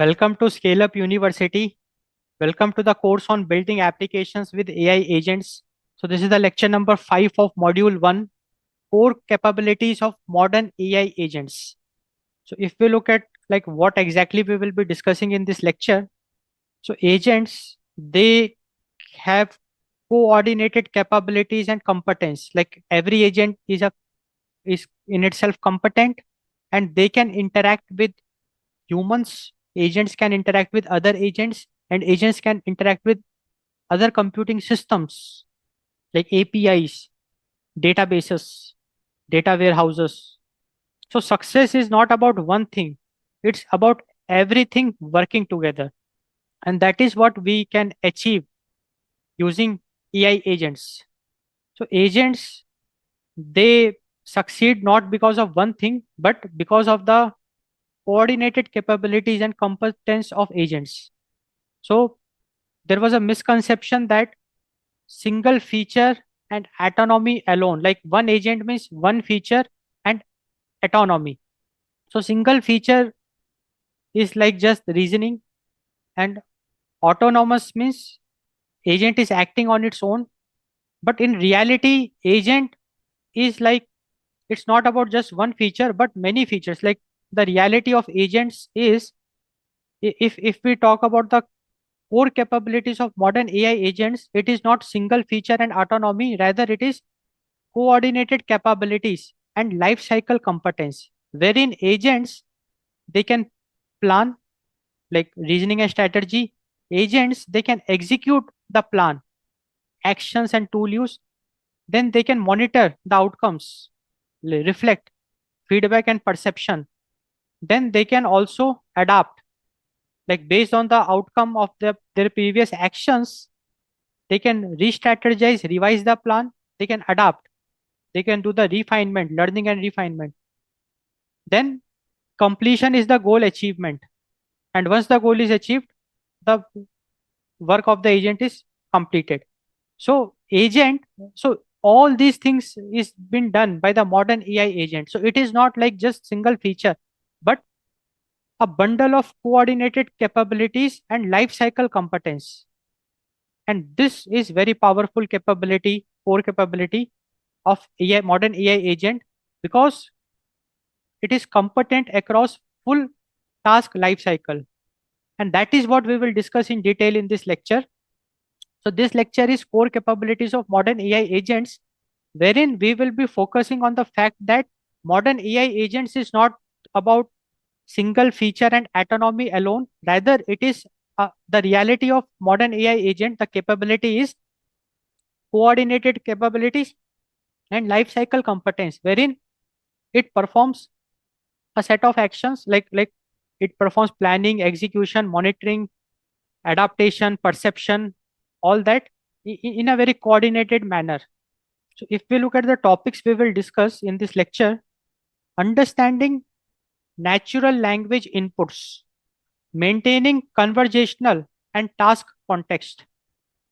Welcome to Scale Up University. Welcome to the course on building applications with AI agents. So this is the lecture number 5 of module 1, core capabilities of modern AI agents. So if we look at like what exactly we will be discussing in this lecture, so agents, they have coordinated capabilities and competence. Like every agent is in itself competent, and they can interact with humans. Agents can interact with other agents, and agents can interact with other computing systems like APIs, databases, data warehouses. So success is not about one thing, it's about everything working together. And that is what we can achieve using AI agents. So agents, they succeed not because of one thing, but because of the coordinated capabilities and competence of agents. So there was a misconception that single feature and autonomy alone, like one agent means one feature and autonomy. So single feature is like just reasoning, and autonomous means agent is acting on its own. But in reality, agent is like, it's not about just one feature but many features. Like the reality of agents is, if we talk about the core capabilities of modern AI agents, it is not single feature and autonomy, rather it is coordinated capabilities and life cycle competence, wherein agents, they can plan, like reasoning and strategy. Agents, they can execute the plan, actions and tool use. Then they can monitor the outcomes, reflect feedback and perception. Then they can also adapt, like based on the outcome of their previous actions. They can re-strategize, revise the plan. They can adapt, they can do the refinement, learning and refinement. Then completion is the goal achievement, and once the goal is achieved, the work of the agent is completed. So agent, so all these things is been done by the modern AI agent. So it is not like just single feature, but a bundle of coordinated capabilities and life cycle competence. And this is very powerful capability, core capability of AI, modern AI agent, because it is competent across full task lifecycle. And that is what we will discuss in detail in this lecture. So this lecture is core capabilities of modern AI agents, wherein we will be focusing on the fact that modern AI agents is not about single feature and autonomy alone. Rather, it is the reality of modern AI agent. The capability is coordinated capabilities and life cycle competence, wherein it performs a set of actions, like it performs planning, execution, monitoring, adaptation, perception, all that in a very coordinated manner. So if we look at the topics we will discuss in this lecture: understanding natural language inputs, maintaining conversational and task context,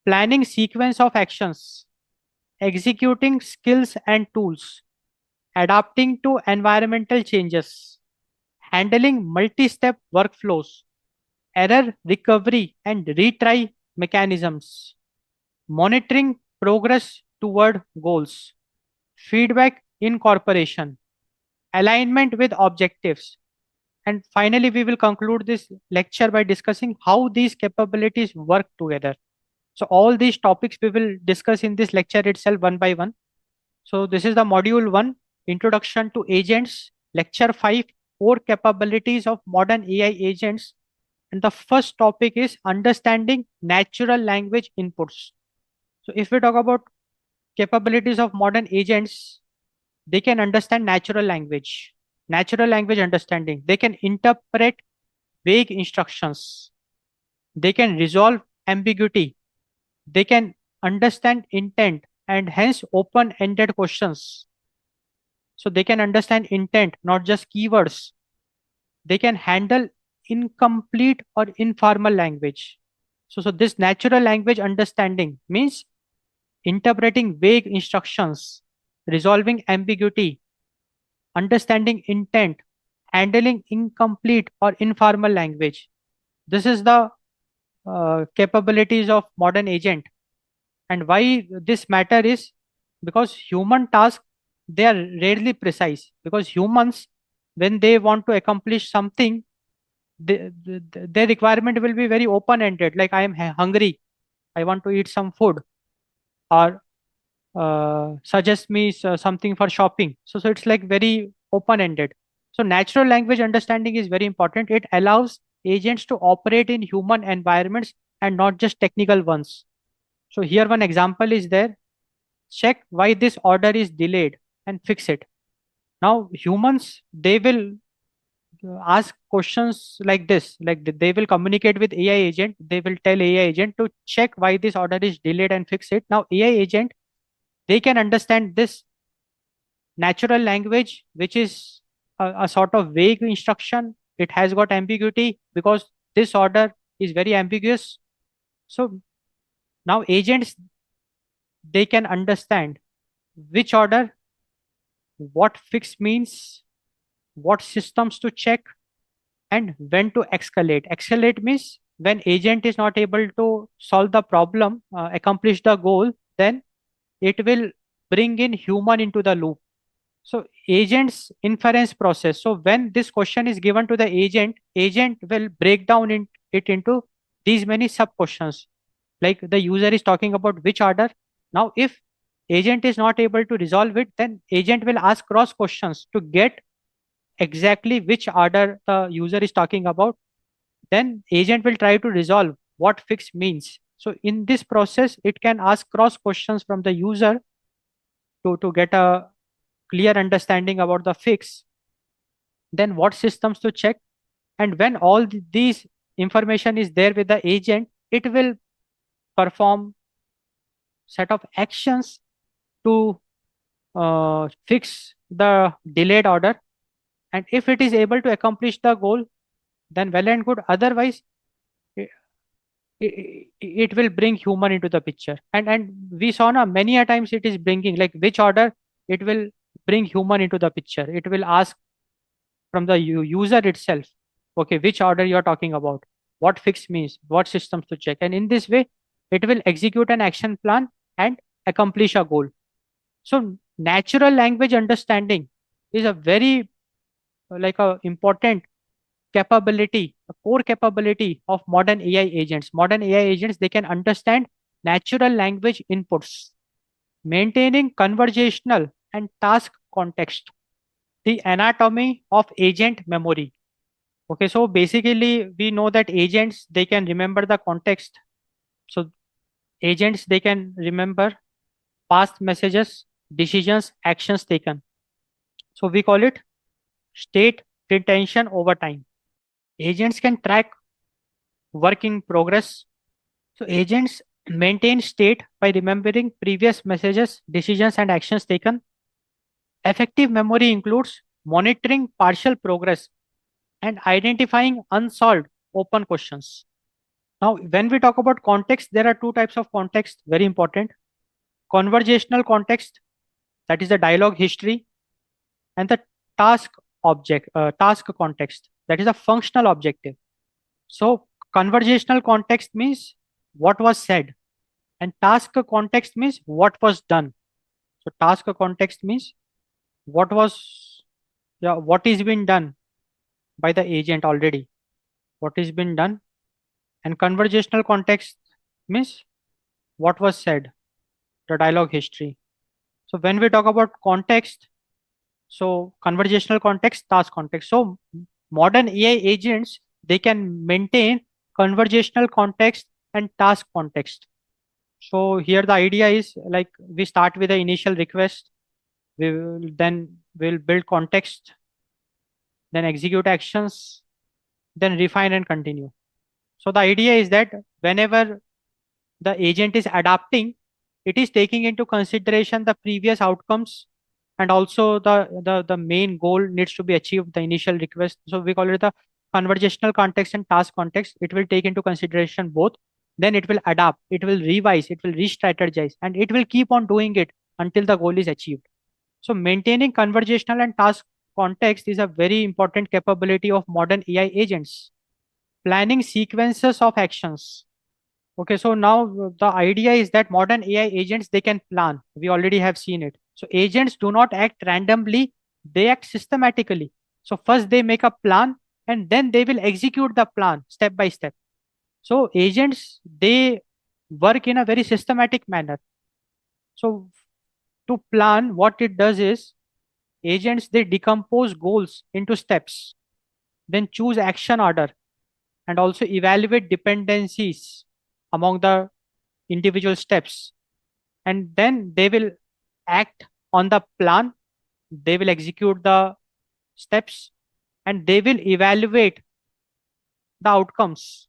planning sequence of actions, executing skills and tools, adapting to environmental changes, handling multi-step workflows, error recovery and retry mechanisms, monitoring progress toward goals, feedback incorporation, alignment with objectives. And finally, we will conclude this lecture by discussing how these capabilities work together. So all these topics we will discuss in this lecture itself one by one. So this is the module 1, Introduction to Agents, lecture 5, core capabilities of modern AI agents. And the first topic is understanding natural language inputs. So if we talk about capabilities of modern agents, they can understand natural language understanding. They can interpret vague instructions. They can resolve ambiguity. They can understand intent and hence open-ended questions. So they can understand intent, not just keywords. They can handle incomplete or informal language. So this natural language understanding means interpreting vague instructions, resolving ambiguity, understanding intent, handling incomplete or informal language. This is the capabilities of modern agent. And why this matter is because human tasks, they are rarely precise, because humans, when they want to accomplish something, their requirement will be very open ended, like I am hungry, I want to eat some food, or suggest me something for shopping. So it's like very open ended. So natural language understanding is very important. It allows agents to operate in human environments and not just technical ones. So here one example is there: check why this order is delayed and fix it. Now humans, they will ask questions like this, like they will communicate with AI agent, they will tell AI agent to check why this order is delayed and fix it. Now AI agent, they can understand this natural language, which is a sort of vague instruction. It has got ambiguity because this order is very ambiguous. So now agents, they can understand which order, what fix means, what systems to check, and when to escalate. Escalate means when agent is not able to solve the problem, accomplish the goal, then it will bring in human into the loop. So agent's inference process. So when this question is given to the agent, agent will break down it into these many sub questions. Like the user is talking about which order. Now, if agent is not able to resolve it, then agent will ask cross questions to get exactly which order the user is talking about. Then agent will try to resolve what fix means. So in this process, it can ask cross questions from the user to get a clear understanding about the fix, then what systems to check. And when all these information is there with the agent, it will perform set of actions to fix the delayed order. And if it is able to accomplish the goal, then well and good. Otherwise, it will bring human into the picture. And we saw now many a times it is bringing, like which order, it will bring human into the picture. It will ask from the user itself, okay, which order you are talking about, what fix means, what systems to check. And in this way, it will execute an action plan and accomplish a goal. So natural language understanding is a very like a important capability, a core capability of modern AI agents. Modern AI agents, they can understand natural language inputs, maintaining conversational and task context, the anatomy of agent memory. Okay, so basically we know that agents, they can remember the context. So agents, they can remember past messages, decisions, actions taken. So we call it state retention over time. Agents can track work in progress. So agents maintain state by remembering previous messages, decisions, and actions taken. Effective memory includes monitoring partial progress and identifying unsolved open questions. Now, when we talk about context, there are two types of context, very important. Conversational context, that is the dialogue history, and the task context, that is a functional objective. So, conversational context means what was said, and task context means what was done. So, task context means what was, yeah, what is being done by the agent already, what is being done, and conversational context means what was said, the dialogue history. So when we talk about context, so conversational context, task context. So modern AI agents, they can maintain conversational context and task context. So here the idea is like we start with the initial request, we will then we'll build context, then execute actions, then refine and continue. So the idea is that whenever the agent is adapting, it is taking into consideration the previous outcomes, and also the main goal needs to be achieved, the initial request. So we call it the conversational context and task context. It will take into consideration both. Then it will adapt, it will revise, it will re-strategize, and it will keep on doing it until the goal is achieved. So maintaining conversational and task context is a very important capability of modern AI agents. planning sequences of actions. Okay, so now the idea is that modern AI agents, they can plan. We already have seen it. So agents do not act randomly, they act systematically. So first they make a plan and then they will execute the plan step by step. So agents, they work in a very systematic manner. So to plan, what it does is agents, they decompose goals into steps, then choose action order and also evaluate dependencies among the individual steps, and then they will act on the plan, they will execute the steps, and they will evaluate the outcomes,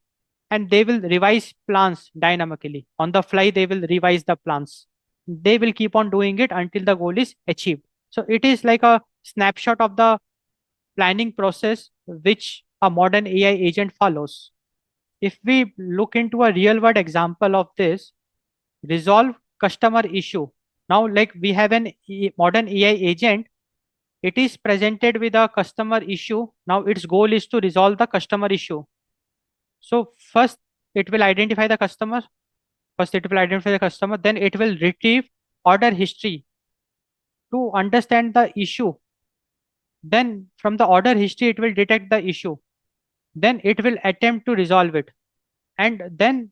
and they will revise plans dynamically on the fly. They will revise the plans, they will keep on doing it until the goal is achieved. So it is like a snapshot of the planning process which a modern AI agent follows. If we look into a real world example of this, resolve customer issue. Now, like we have an modern AI agent, it is presented with a customer issue. Now, its goal is to resolve the customer issue. So, first it will identify the customer. Then it will retrieve order history to understand the issue. Then, from the order history, it will detect the issue. Then, it will attempt to resolve it. And then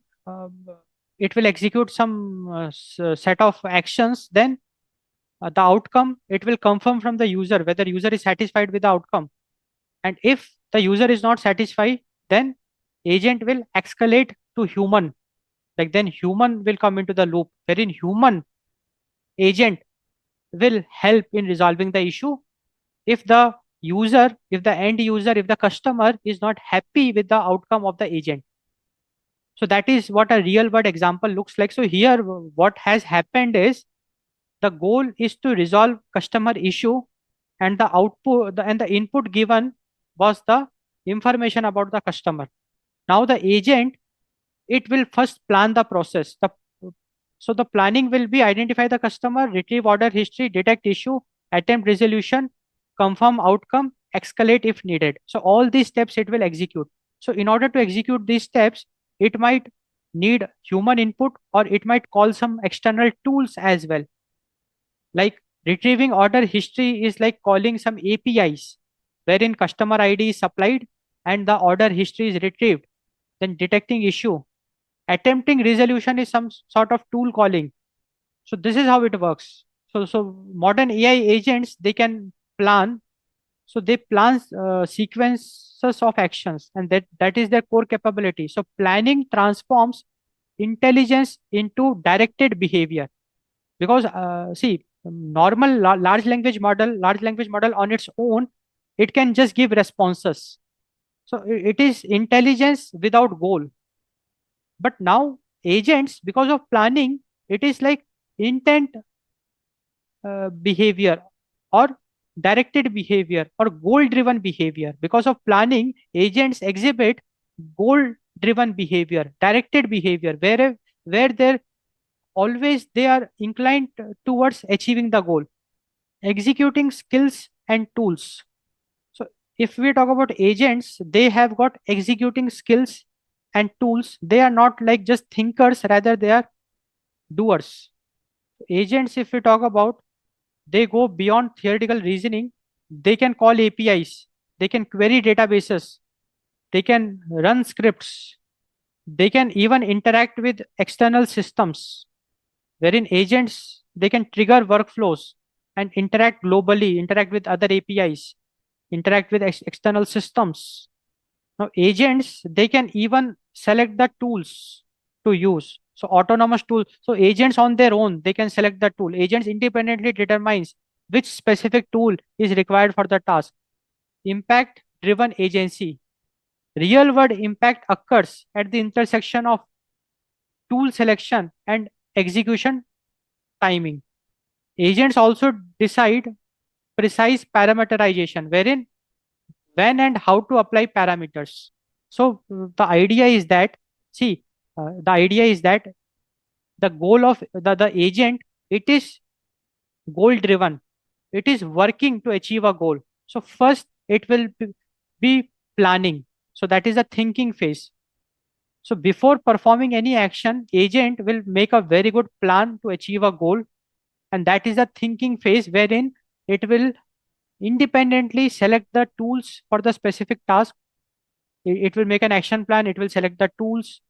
it will execute some set of actions. Then the outcome, it will confirm from the user whether user is satisfied with the outcome, and if the user is not satisfied, then agent will escalate to human. Like then human will come into the loop, wherein human agent will help in resolving the issue if the user, if the end user, if the customer is not happy with the outcome of the agent. So that is what a real world example looks like. So here what has happened is the goal is to resolve customer issue, and the output and the input given was the information about the customer. Now the agent, it will first plan the process. So the planning will be identify the customer, retrieve order history, detect issue, attempt resolution, confirm outcome, escalate if needed. So all these steps it will execute. So in order to execute these steps, it might need human input, or it might call some external tools as well. Like retrieving order history is like calling some APIs wherein customer ID is supplied and the order history is retrieved. Then detecting issue. Attempting resolution is some sort of tool calling. So this is how it works. So modern AI agents, they can plan. So they plan sequences of actions, and that is their core capability. So planning transforms intelligence into directed behavior, because see, normal large language model on its own, it can just give responses. So it is intelligence without goal. But now agents, because of planning, it is like intent behavior, or directed behavior, or goal driven behavior. Because of planning, agents exhibit goal driven behavior, directed behavior, where they're always they are inclined towards achieving the goal. Executing skills and tools. So if we talk about agents, they have got executing skills and tools. They are not like just thinkers, rather they are doers. Agents, if we talk about, they go beyond theoretical reasoning. They can call APIs, they can query databases, they can run scripts, they can even interact with external systems, wherein agents, they can trigger workflows and interact globally, interact with other APIs, interact with external systems. Now agents, they can even select the tools to use. So autonomous tool. So agents on their own, they can select the tool. Agents independently determines which specific tool is required for the task. Impact driven agency. Real world impact occurs at the intersection of tool selection and execution timing. Agents also decide precise parameterization, wherein when and how to apply parameters. So the idea is that, see, the idea is that the goal of the agent, it is goal driven. It is working to achieve a goal. So first it will be planning. So that is the thinking phase. So before performing any action, agent will make a very good plan to achieve a goal. And that is the thinking phase wherein it will independently select the tools for the specific task. It will make an action plan. It will select the tools.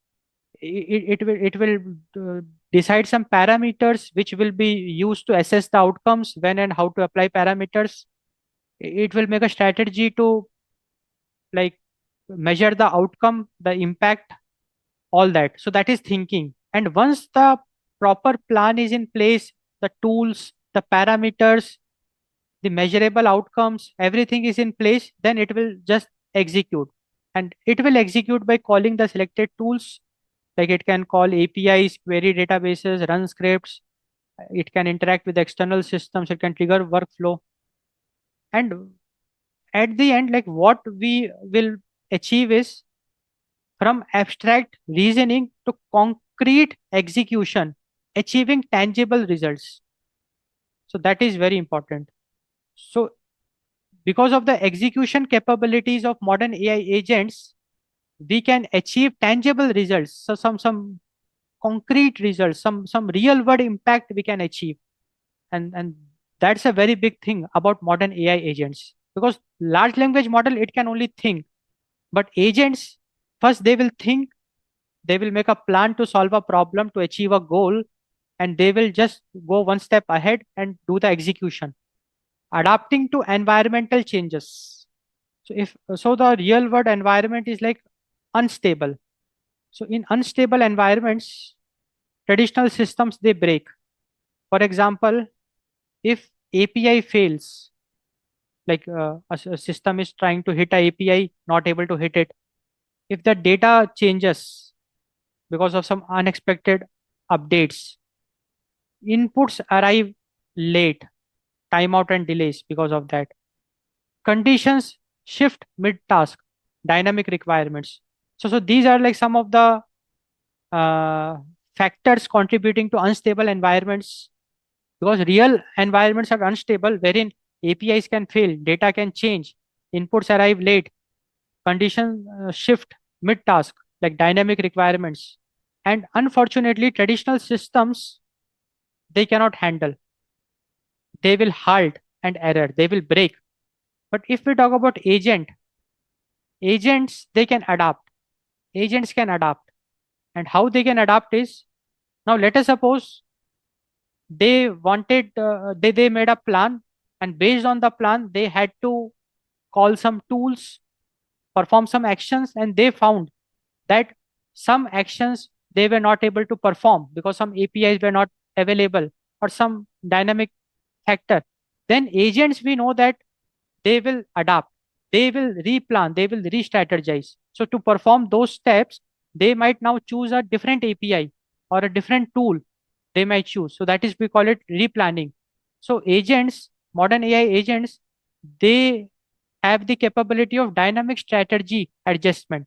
It will decide some parameters which will be used to assess the outcomes, when and how to apply parameters. It will make a strategy to like measure the outcome, the impact, all that. So that is thinking. And once the proper plan is in place, the tools, the parameters, the measurable outcomes, everything is in place, then it will just execute. And it will execute by calling the selected tools. Like it can call APIs, query databases, run scripts. It can interact with external systems. It can trigger workflow. And at the end, like what we will achieve is from abstract reasoning to concrete execution, achieving tangible results. So that is very important. So because of the execution capabilities of modern AI agents, we can achieve tangible results. So some concrete results, some real world impact we can achieve. And that's a very big thing about modern AI agents, because large language model, it can only think, but agents, first they will think, they will make a plan to solve a problem, to achieve a goal, and they will just go one step ahead and do the execution, adapting to environmental changes. So the real world environment is like unstable. So in unstable environments, traditional systems, they break. For example, if API fails, like a system is trying to hit a API, not able to hit it. If the data changes because of some unexpected updates, inputs arrive late, timeout and delays because of that. Conditions shift mid-task, dynamic requirements. So these are like some of the uh, factors contributing to unstable environments, because real environments are unstable, wherein APIs can fail, data can change, inputs arrive late, conditions shift mid-task, like dynamic requirements. And unfortunately, traditional systems, they cannot handle. They will halt and error. They will break. But if we talk about agents, they can adapt. Agents can adapt. And how they can adapt is, now let us suppose they made a plan, and based on the plan, they had to call some tools, perform some actions, and they found that some actions they were not able to perform because some APIs were not available or some dynamic factor. Then agents, we know that they will adapt, they will replan, they will re-strategize. So to perform those steps, they might now choose a different API or a different tool they might choose. So that is, we call it replanning. So agents, modern AI agents, they have the capability of dynamic strategy adjustment.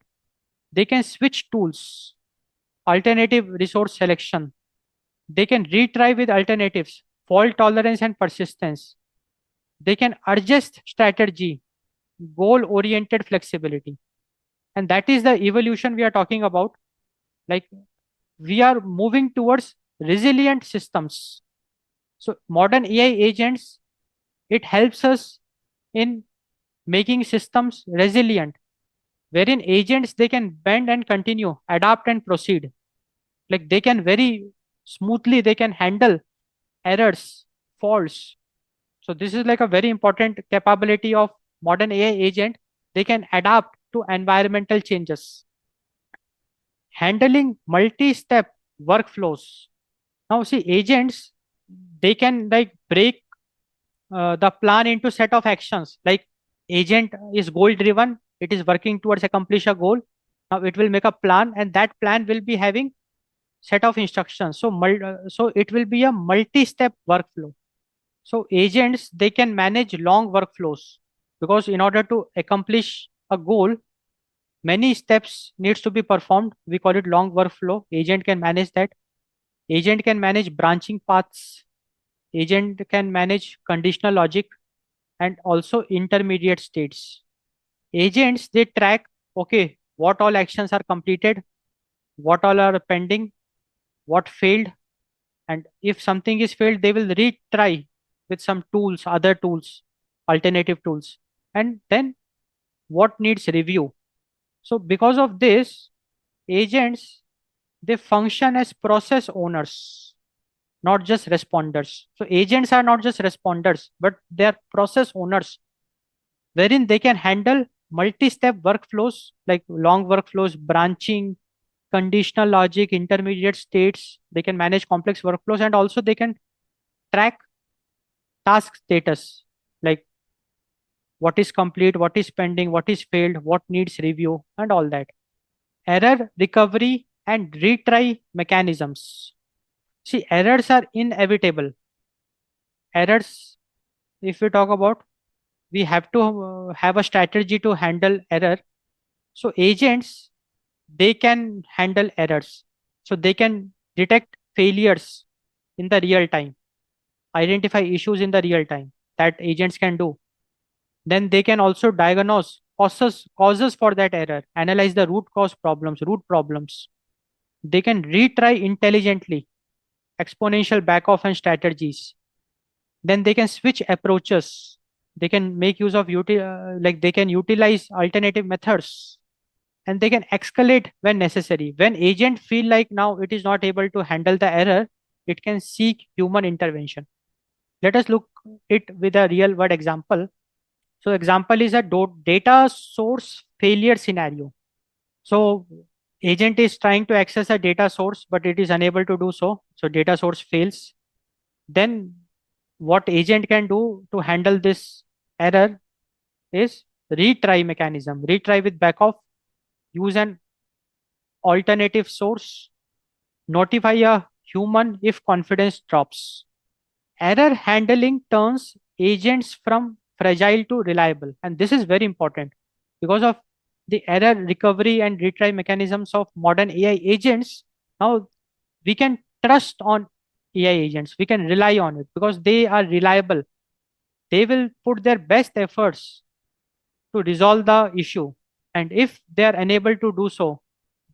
They can switch tools, alternative resource selection. They can retry with alternatives, fault tolerance and persistence. They can adjust strategy, goal oriented flexibility. And that is the evolution we are talking about. Like we are moving towards resilient systems. So modern AI agents, it helps us in making systems resilient, wherein agents, they can bend and continue, adapt and proceed. Like they can very smoothly, they can handle errors, faults. So this is like a very important capability of modern AI agent. They can adapt to environmental changes, handling multi-step workflows. Now see, agents, they can like break the plan into set of actions. Like agent is goal driven, it is working towards accomplish a goal. Now it will make a plan, and that plan will be having set of instructions. So it will be a multi-step workflow. So agents, they can manage long workflows, because in order to accomplish a goal, many steps needs to be performed. We call it long workflow. Agent can manage that. Agent can manage branching paths. Agent can manage conditional logic and also intermediate states. Agents, they track okay, what all actions are completed, what all are pending, what failed, and if something is failed, they will retry with some tools, other tools, alternative tools, and then what needs review. So because of this, agents, they function as process owners, not just responders. So agents are not just responders, but they are process owners, wherein they can handle multi-step workflows like long workflows, branching, conditional logic, intermediate states. They can manage complex workflows, and also they can track task status, like what is complete, what is pending, what is failed, what needs review, and all that. Error recovery and retry mechanisms. See, errors are inevitable. Errors, if we talk about, we have to have a strategy to handle error. So agents, they can handle errors. So they can detect failures in the real time, identify issues in the real time, that agents can do. Then they can also diagnose causes for that error, analyze the root problems. They can retry intelligently, exponential back off and strategies. Then they can switch approaches. They can make use of like they can utilize alternative methods, and they can escalate when necessary. When agent feel like now it is not able to handle the error, it can seek human intervention. Let us look it with a real world example. So example is a data source failure scenario. So agent is trying to access a data source, but it is unable to do so. So data source fails. Then what agent can do to handle this error is retry mechanism. Retry with backoff, use an alternative source, notify a human if confidence drops. Error handling turns agents from fragile to reliable. And this is very important because of the error recovery and retry mechanisms of modern AI agents. Now we can trust on AI agents. We can rely on it because they are reliable. They will put their best efforts to resolve the issue. And if they are unable to do so,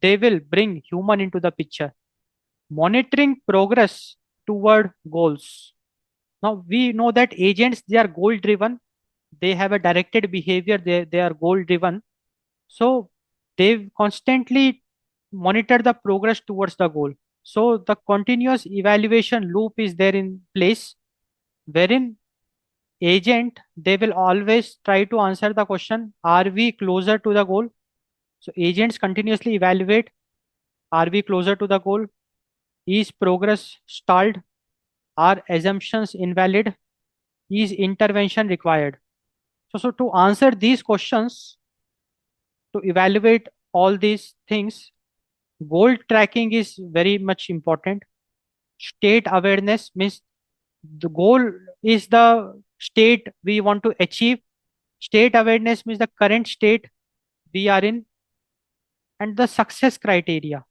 they will bring human into the picture. Monitoring progress toward goals. Now we know that agents, they are goal driven. They have a directed behavior. They are goal driven. So they constantly monitor the progress towards the goal. So the continuous evaluation loop is there in place, wherein agent, they will always try to answer the question, are we closer to the goal? So agents continuously evaluate, are we closer to the goal? Is progress stalled? Are assumptions invalid? Is intervention required? So to answer these questions, to evaluate all these things, goal tracking is very much important. State awareness means the goal is the state we want to achieve. State awareness means the current state we are in and the success criteria.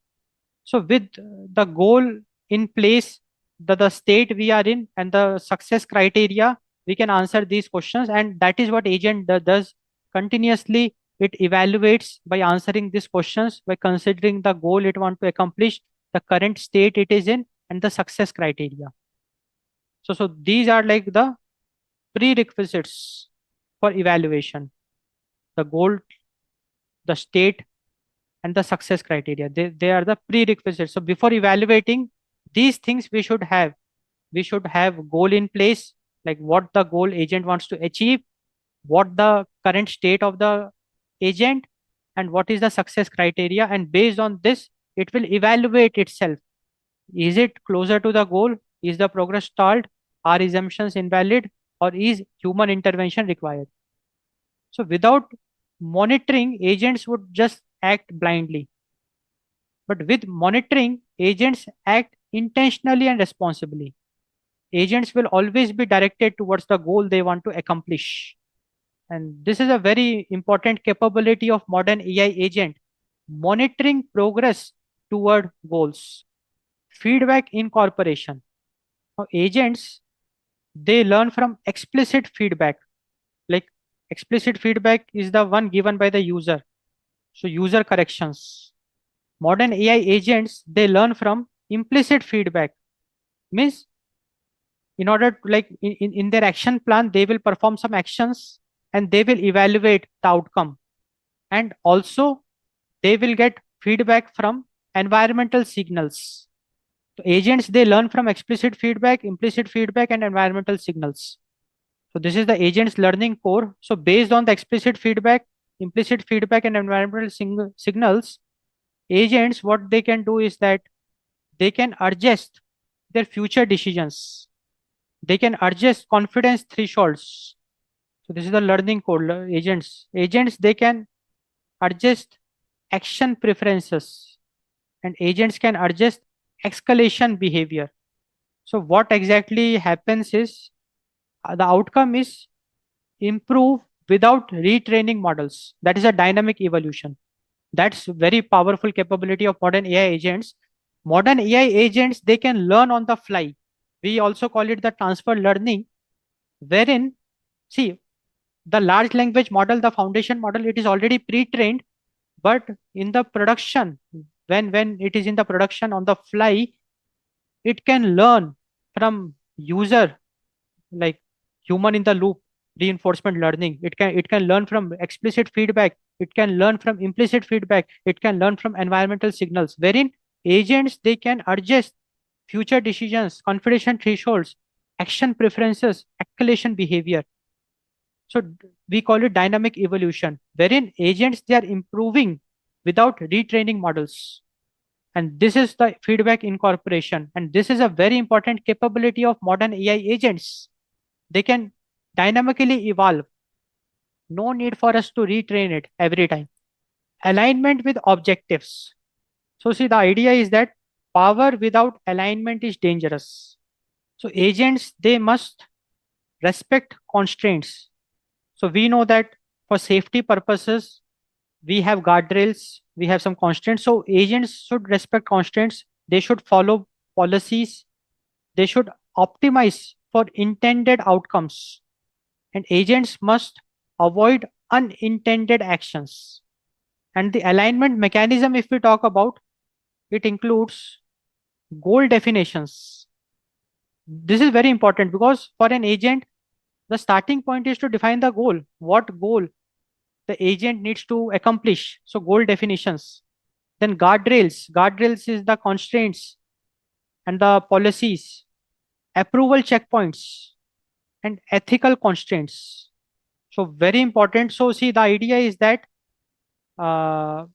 So with the goal in place, the state we are in and the success criteria, we can answer these questions. And that is what agent does continuously. It evaluates by answering these questions, by considering the goal it want to accomplish, the current state it is in, and the success criteria. So these are like the prerequisites for evaluation: the goal, the state, and the success criteria. They are the prerequisites. So before evaluating these things, we should have goal in place, like what the goal agent wants to achieve, what the current state of the agent, and what is the success criteria. And based on this, it will evaluate itself. Is it closer to the goal? Is the progress stalled? Are assumptions invalid? Or is human intervention required? So without monitoring, agents would just act blindly. But with monitoring, agents act intentionally and responsibly. Agents will always be directed towards the goal they want to accomplish. And this is a very important capability of modern AI agent, monitoring progress toward goals. Feedback incorporation. Now, agents, they learn from explicit feedback. Like explicit feedback is the one given by the user. So user corrections. Modern AI agents, they learn from implicit feedback. Means in order to like in their action plan, they will perform some actions and they will evaluate the outcome. And also they will get feedback from environmental signals. So agents, they learn from explicit feedback, implicit feedback, and environmental signals. So this is the agent's learning core. So based on the explicit feedback, implicit feedback, and environmental signals, agents, what they can do is that they can adjust their future decisions. They can adjust confidence thresholds. So this is the learning code. Agents. Agents, they can adjust action preferences, and agents can adjust escalation behavior. So what exactly happens is the outcome is improve without retraining models. That is a dynamic evolution. That's very powerful capability of modern AI agents. Modern AI agents, they can learn on the fly. We also call it the transfer learning, wherein, see, the large language model, the foundation model, it is already pre-trained, but in the production, when it is in the production on the fly, it can learn from user, like human in the loop reinforcement learning. It can learn from explicit feedback, it can learn from implicit feedback, it can learn from environmental signals, wherein agents, they can adjust future decisions, confidential thresholds, action preferences, escalation behavior. So we call it dynamic evolution, wherein agents, they are improving without retraining models. And this is the feedback incorporation, and this is a very important capability of modern AI agents. They can dynamically evolve. No need for us to retrain it every time. Alignment with objectives. So see, the idea is that power without alignment is dangerous. So agents, they must respect constraints. So we know that for safety purposes, we have guardrails, we have some constraints. So agents should respect constraints. They should follow policies. They should optimize for intended outcomes. And agents must avoid unintended actions. And the alignment mechanism, if we talk about, it includes goal definitions. This is very important because for an agent, the starting point is to define the goal. What goal the agent needs to accomplish? So goal definitions. Then guardrails. Guardrails is the constraints and the policies, approval checkpoints, and ethical constraints. So very important. So see, the idea is that uh,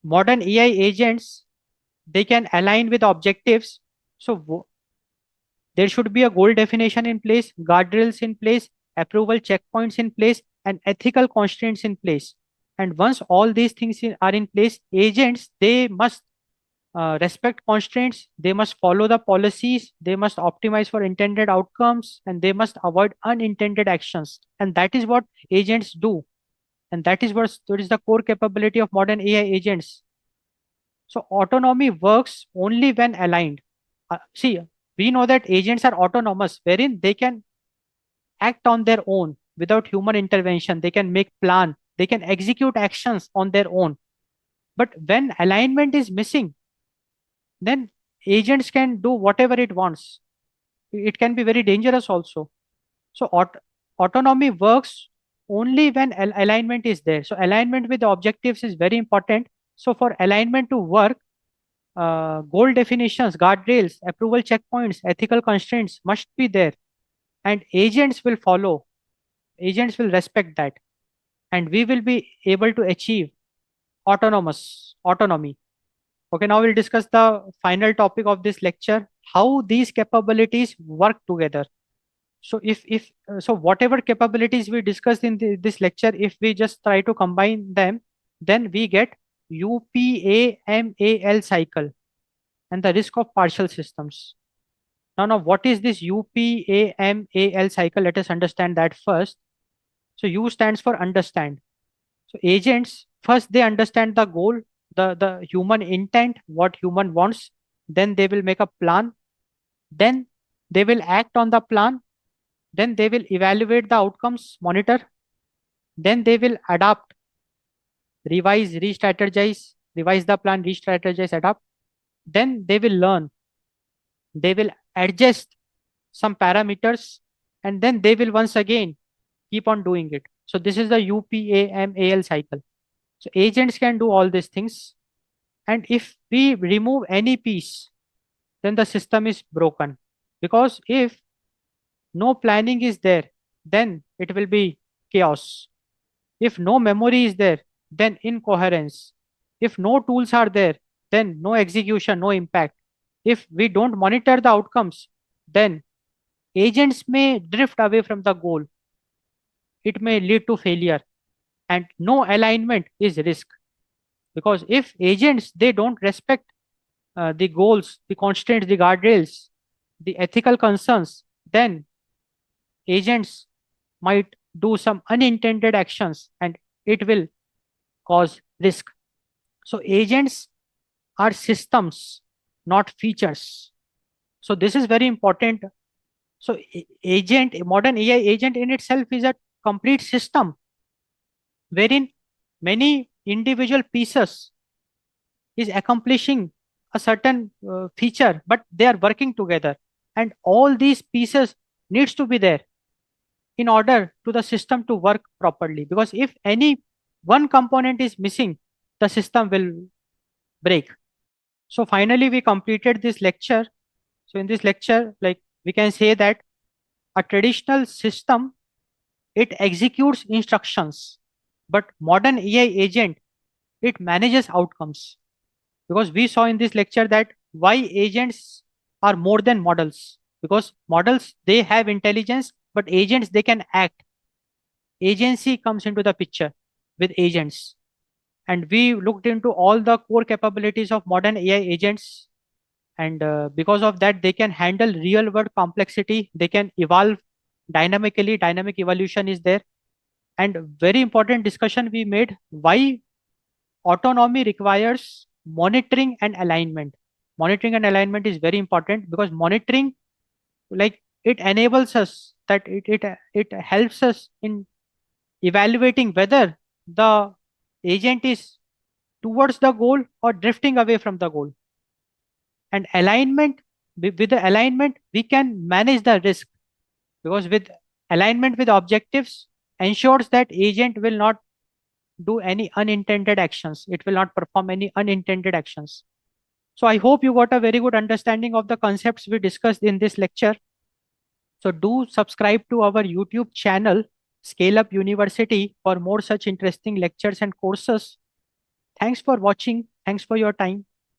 modern AI agents, they can align with objectives. So there should be a goal definition in place, guardrails in place, approval checkpoints in place, and ethical constraints in place. And once all these things are in place, agents, they must respect constraints, they must follow the policies, they must optimize for intended outcomes, and they must avoid unintended actions. And that is what agents do. And that is the core capability of modern AI agents. So autonomy works only when aligned. See, we know that agents are autonomous, wherein they can act on their own without human intervention. They can make plan, they can execute actions on their own. But when alignment is missing, then agents can do whatever it wants. It can be very dangerous also. So autonomy works only when alignment is there. So alignment with the objectives is very important. So for alignment to work, goal definitions, guardrails, approval checkpoints, ethical constraints must be there, and agents will follow. Agents will respect that, and we will be able to achieve autonomy. Okay, now we'll discuss the final topic of this lecture: how these capabilities work together. So so whatever capabilities we discussed in this lecture, if we just try to combine them, then we get UPAMAL cycle and the risk of partial systems. Now, what is this UPAMAL cycle? Let us understand that first. So U stands for understand. So agents, first they understand the goal, the human intent, what human wants. Then they will make a plan. Then they will act on the plan. Then they will evaluate the outcomes, monitor. Then they will adapt. revise, re-strategize, revise the plan, re-strategize, adapt. Then they will learn. They will adjust some parameters, and then they will once again keep on doing it. So this is the UPAMAL cycle. So agents can do all these things. And if we remove any piece, then the system is broken. Because if no planning is there, then it will be chaos. If no memory is there, then incoherence. If no tools are there, then no execution, no impact. If we don't monitor the outcomes, then agents may drift away from the goal. It may lead to failure, and no alignment is risk. Because if agents they don't respect the goals, the constraints, the guardrails, the ethical concerns, then agents might do some unintended actions and it will cause risk. So agents are systems, not features. So this is very important. So agent, a modern AI agent in itself is a complete system wherein many individual pieces is accomplishing a certain feature, but they are working together, and all these pieces needs to be there in order to the system to work properly. Because if any one component is missing, the system will break. So finally we completed this lecture. So in this lecture, like we can say that a traditional system, it executes instructions, but modern AI agent, it manages outcomes. Because we saw in this lecture that why agents are more than models, because models they have intelligence, but agents they can act. Agency comes into the picture with agents, and we looked into all the core capabilities of modern AI agents. And because of that, they can handle real world complexity, they can evolve dynamically, dynamic evolution is there. And very important discussion we made, why autonomy requires monitoring and alignment. Monitoring and alignment is very important, because monitoring, like, it enables us that it helps us in evaluating whether the agent is towards the goal or drifting away from the goal. And alignment, with the alignment we can manage the risk, because with alignment with objectives ensures that agent will not do any unintended actions, it will not perform any unintended actions. So I hope you got a very good understanding of the concepts we discussed in this lecture. So do subscribe to our YouTube channel, Scale Up University, for more such interesting lectures and courses. Thanks for watching. Thanks for your time.